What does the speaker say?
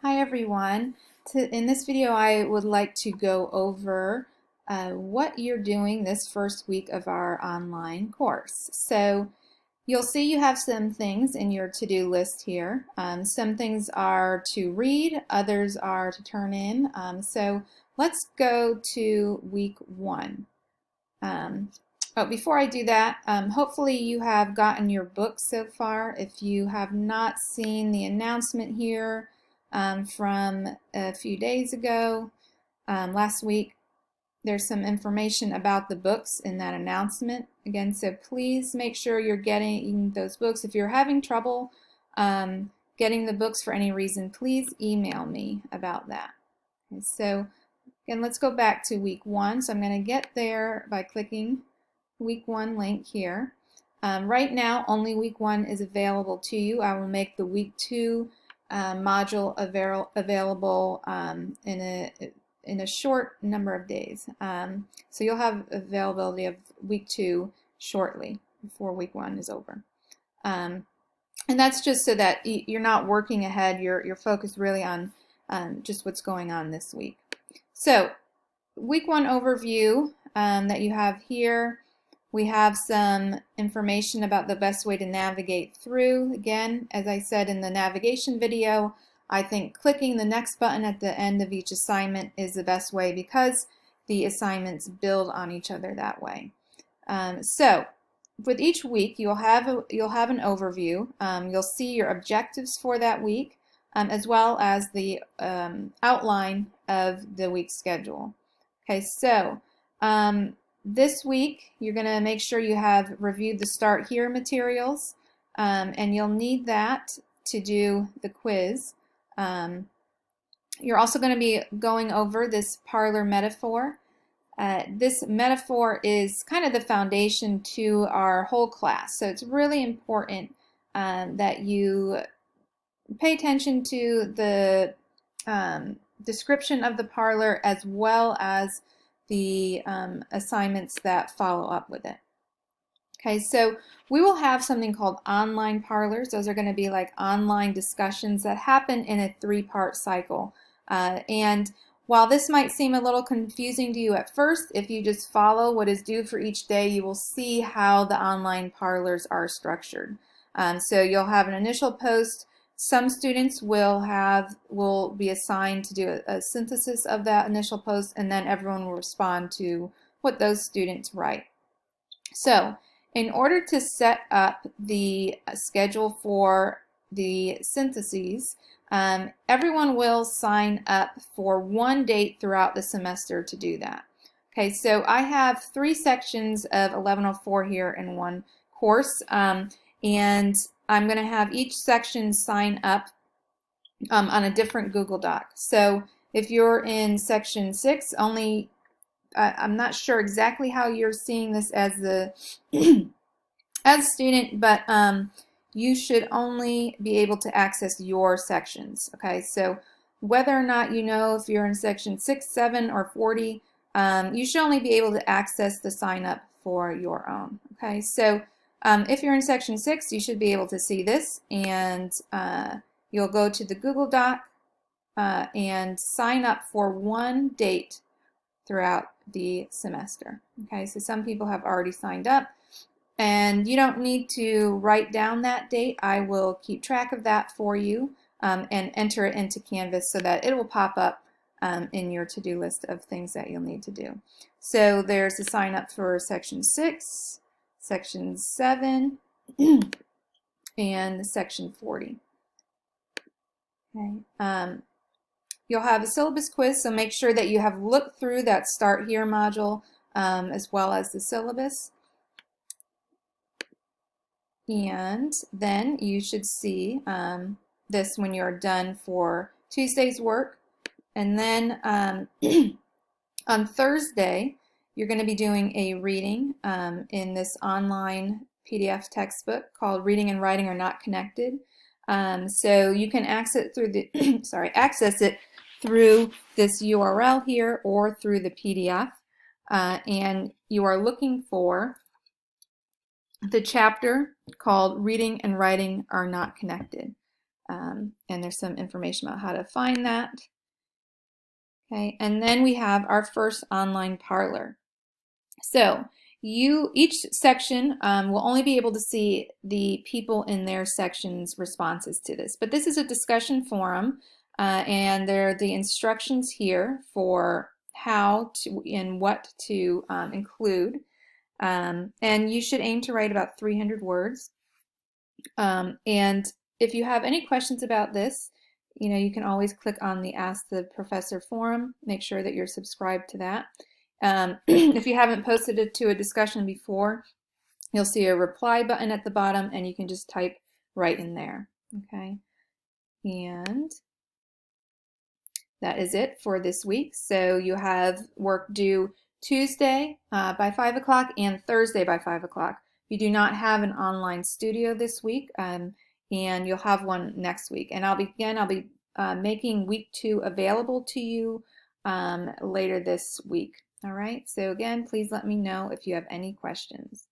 Hi everyone. In this video I would like to go over what you're doing this first week of our online course. So you'll see you have some things in your to-do list here. Some things are to read, others are to turn in. So let's go to week one. But before I do that, hopefully you have gotten your book so far. If you have not seen the announcement here from a few days ago, last week, there's some information about the books in that announcement. Again, so please make sure you're getting those books. If you're having trouble getting the books for any reason, please email me about that. Okay, so again, let's go back to week one. So I'm going to get there by clicking week one link here. Right now, only week one is available to you. I will make the week two module available in a short number of days. So you'll have availability of week two shortly before week one is over. And that's just so that you're not working ahead. You're focused really on just what's going on this week. So week one overview that you have here. We have some information about the best way to navigate through. Again, as I said in the navigation video, I think clicking the next button at the end of each assignment is the best way because the assignments build on each other that way. So with each week, you'll have an overview. You'll see your objectives for that week, as well as the outline of the week schedule. Okay, so this week, you're going to make sure you have reviewed the Start Here materials, and you'll need that to do the quiz. You're also going to be going over this parlor metaphor. This metaphor is kind of the foundation to our whole class, so it's really important that you pay attention to the description of the parlor as well as the assignments that follow up with it. Okay, so we will have something called online parlors. Those are going to be like online discussions that happen in a three-part cycle. And while this might seem a little confusing to you at first, if you just follow what is due for each day, you will see how the online parlors are structured. So you'll have an initial post. Some students will be assigned to do a synthesis of that initial post, and then everyone will respond to what those students write. So in order to set up the schedule for the syntheses, everyone will sign up for one date throughout the semester to do that. Okay, so I have 3 sections of 1104 here in one course, and I'm going to have each section sign up on a different Google Doc. So if you're in section 6, I'm not sure exactly how you're seeing this as the as a student, but you should only be able to access your sections. Okay, so whether or not you know if you're in section 6, 7, or 40, you should only be able to access the sign up for your own. Okay, so if you're in section 6, you should be able to see this, and you'll go to the Google Doc and sign up for one date throughout the semester. Okay, so some people have already signed up, and you don't need to write down that date. I will keep track of that for you and enter it into Canvas so that it will pop up in your to-do list of things that you'll need to do. So there's a sign up for section 6, section 7, and section 40. Okay. You'll have a syllabus quiz, so make sure that you have looked through that Start Here module as well as the syllabus. And then you should see this when you're done for Tuesday's work. And then on Thursday, you're going to be doing a reading in this online PDF textbook called Reading and Writing Are Not Connected. So you can access it through the access it through this URL here or through the PDF. And you are looking for the chapter called Reading and Writing Are Not Connected. and there's some information about how to find that. Okay, and then we have our first online Parler. So each section will only be able to see the people in their section's responses to this. But this is a discussion forum, and there are the instructions here for how to and what to include. And you should aim to write about 300 words. And if you have any questions about this, you can always click on the Ask the Professor forum. Make sure that you're subscribed to that. If you haven't posted it to a discussion before, you'll see a reply button at the bottom, and you can just type right in there. Okay, and that is it for this week. So you have work due Tuesday by 5 o'clock and Thursday by 5 o'clock. You do not have an online studio this week, and you'll have one next week. And I'll be making week 2 available to you later this week. All right, so again, please let me know if you have any questions.